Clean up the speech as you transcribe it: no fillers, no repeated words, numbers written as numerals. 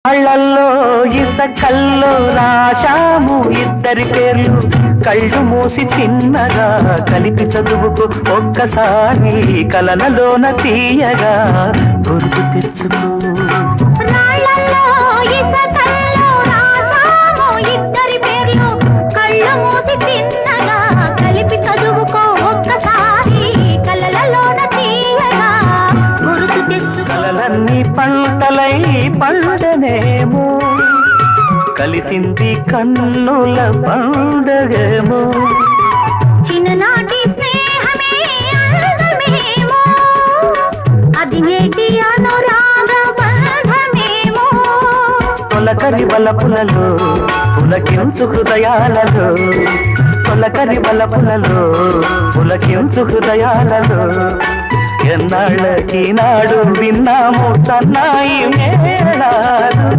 కళ్ళల్లో ఇసకల్లో రాశాము ఇద్దరి పేర్లు కళ్ళు మూసి చిన్నగా కలిపి చదువుకు ఒక్కసారి కలలలోన తీయగా గుర్తు తెచ్చుకో కలలన్నీ పంటలై పండనేమో కలిసింది కన్నుల పండగేమో చిన్ననాటి స్నేహమే అందమేమో అది నేటి అనురాగ బంధమేమో తొలకరి వలపులలో పులకించు హృదయాలలో తొలకరి వలపులలో పులకించు హృదయాలలో ఎన్నాళ్ళకి నాడు విన్నాము సన్నాయి మేళాలు